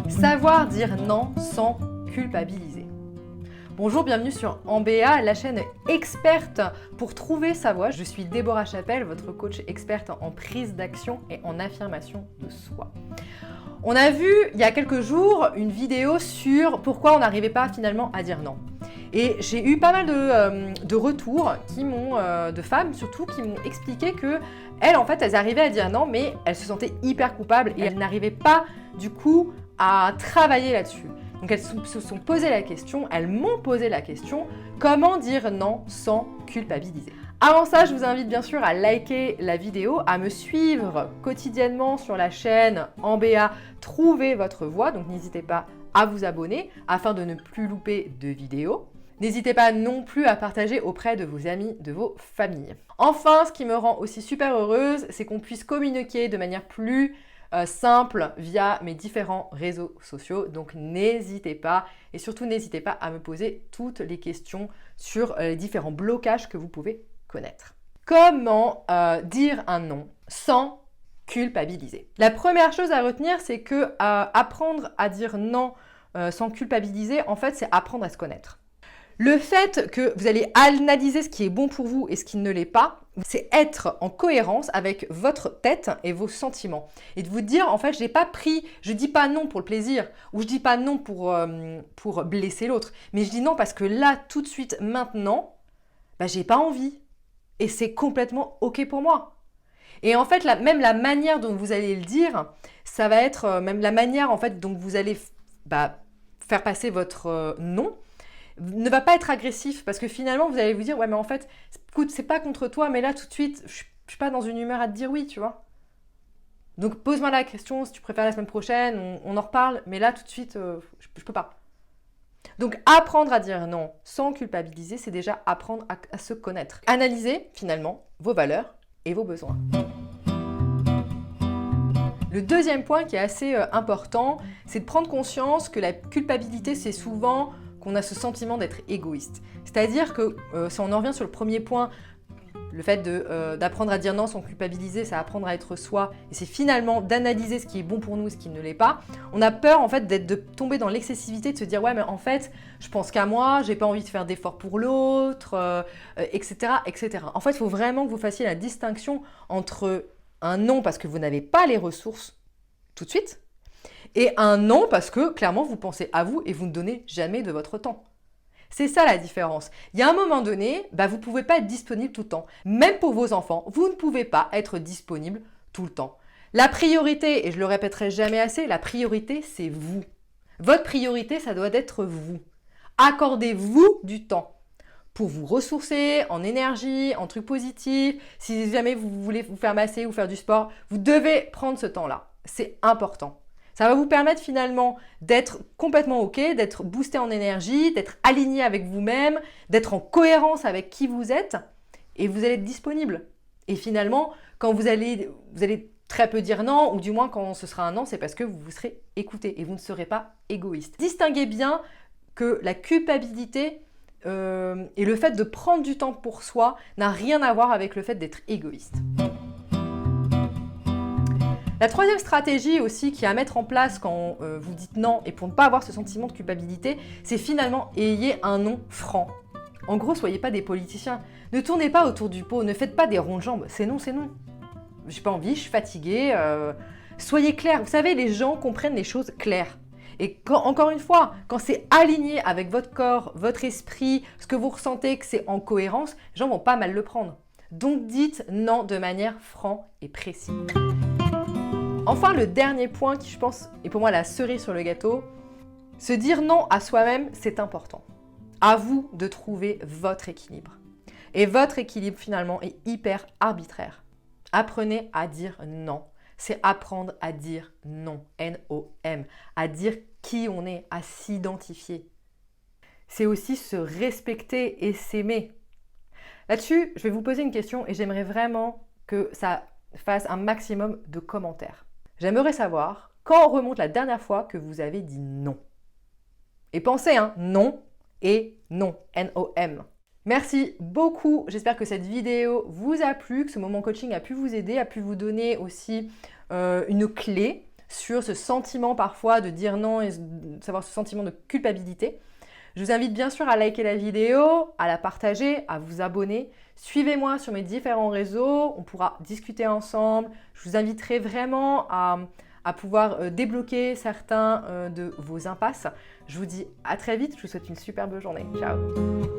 Savoir dire non sans culpabiliser. Bonjour, bienvenue sur MBA, la chaîne experte pour trouver sa voie. Je suis Déborah Chapelle, votre coach experte en prise d'action et en affirmation de soi. On a vu il y a quelques jours une vidéo sur pourquoi on n'arrivait pas finalement à dire non. Et j'ai eu pas mal de retours de femmes surtout, qui m'ont expliqué que elles, en fait, elles arrivaient à dire non, mais elles se sentaient hyper coupables et elles n'arrivaient pas du coup à travailler là-dessus. Donc elles se sont posé la question, elles m'ont posé la question, comment dire non sans culpabiliser? Avant ça, je vous invite bien sûr à liker la vidéo, à me suivre quotidiennement sur la chaîne MBA Trouver votre voie. Donc n'hésitez pas à vous abonner afin de ne plus louper de vidéos. N'hésitez pas non plus à partager auprès de vos amis, de vos familles. Enfin, ce qui me rend aussi super heureuse, c'est qu'on puisse communiquer de manière plus simple via mes différents réseaux sociaux. Donc n'hésitez pas, et surtout n'hésitez pas à me poser toutes les questions sur les différents blocages que vous pouvez connaître. Comment dire un non sans culpabiliser? La première chose à retenir, c'est que apprendre à dire non sans culpabiliser, en fait, c'est apprendre à se connaître. Le fait que vous allez analyser ce qui est bon pour vous et ce qui ne l'est pas, c'est être en cohérence avec votre tête et vos sentiments. Et de vous dire, en fait, je dis pas non pour le plaisir, ou je dis pas non pour blesser l'autre, mais je dis non parce que là, tout de suite, maintenant, j'ai pas envie. Et c'est complètement OK pour moi. Et en fait, même la manière dont vous allez le dire, ça va être même la manière en fait dont vous allez faire passer votre non, ne va pas être agressif, parce que finalement vous allez vous dire ouais mais en fait écoute, c'est pas contre toi, mais là tout de suite je suis pas dans une humeur à te dire oui, tu vois. Donc pose-moi la question, si tu préfères la semaine prochaine, on en reparle, mais là tout de suite je peux pas. Donc apprendre à dire non sans culpabiliser, c'est déjà apprendre à se connaître. Analyser finalement vos valeurs et vos besoins. Le deuxième point qui est assez important, c'est de prendre conscience que la culpabilité, c'est souvent qu'on a ce sentiment d'être égoïste. C'est-à-dire que si on en revient sur le premier point, le fait d'apprendre à dire non sans culpabiliser, c'est apprendre à être soi, et c'est finalement d'analyser ce qui est bon pour nous et ce qui ne l'est pas. On a peur en fait de tomber dans l'excessivité, de se dire ouais mais en fait je pense qu'à moi, j'ai pas envie de faire d'efforts pour l'autre, etc., etc. En fait, il faut vraiment que vous fassiez la distinction entre un non parce que vous n'avez pas les ressources tout de suite, et un non parce que clairement vous pensez à vous et vous ne donnez jamais de votre temps. C'est ça la différence. Il y a un moment donné, vous ne pouvez pas être disponible tout le temps. Même pour vos enfants, vous ne pouvez pas être disponible tout le temps. La priorité, et je le répéterai jamais assez, la priorité c'est vous. Votre priorité, ça doit être vous. Accordez-vous du temps pour vous ressourcer en énergie, en trucs positifs. Si jamais vous voulez vous faire masser ou faire du sport, vous devez prendre ce temps-là. C'est important. Ça va vous permettre finalement d'être complètement OK, d'être boosté en énergie, d'être aligné avec vous-même, d'être en cohérence avec qui vous êtes, et vous allez être disponible. Et finalement, quand vous allez très peu dire non, ou du moins quand ce sera un non, c'est parce que vous vous serez écouté et vous ne serez pas égoïste. Distinguez bien que la culpabilité et le fait de prendre du temps pour soi n'a rien à voir avec le fait d'être égoïste. La troisième stratégie aussi qui est à mettre en place quand vous dites non et pour ne pas avoir ce sentiment de culpabilité, c'est finalement ayez un non franc. En gros, soyez pas des politiciens. Ne tournez pas autour du pot, ne faites pas des ronds de jambes. C'est non, c'est non. J'ai pas envie, je suis fatiguée. Soyez clair. Vous savez, les gens comprennent les choses claires. Et encore une fois, quand c'est aligné avec votre corps, votre esprit, ce que vous ressentez, que c'est en cohérence, les gens vont pas mal le prendre. Donc dites non de manière franche et précise. Enfin, le dernier point qui, je pense, est pour moi la cerise sur le gâteau, se dire non à soi-même, c'est important. À vous de trouver votre équilibre. Et votre équilibre, finalement, est hyper arbitraire. Apprenez à dire non. C'est apprendre à dire non, N-O-M, à dire qui on est, à s'identifier. C'est aussi se respecter et s'aimer. Là-dessus, je vais vous poser une question et j'aimerais vraiment que ça fasse un maximum de commentaires. J'aimerais savoir quand remonte la dernière fois que vous avez dit non. Et pensez, non et non, N-O-M. Merci beaucoup, j'espère que cette vidéo vous a plu, que ce moment coaching a pu vous aider, a pu vous donner aussi une clé sur ce sentiment parfois de dire non et savoir ce sentiment de culpabilité. Je vous invite bien sûr à liker la vidéo, à la partager, à vous abonner. Suivez-moi sur mes différents réseaux, on pourra discuter ensemble. Je vous inviterai vraiment à pouvoir débloquer certains de vos impasses. Je vous dis à très vite, je vous souhaite une superbe journée. Ciao!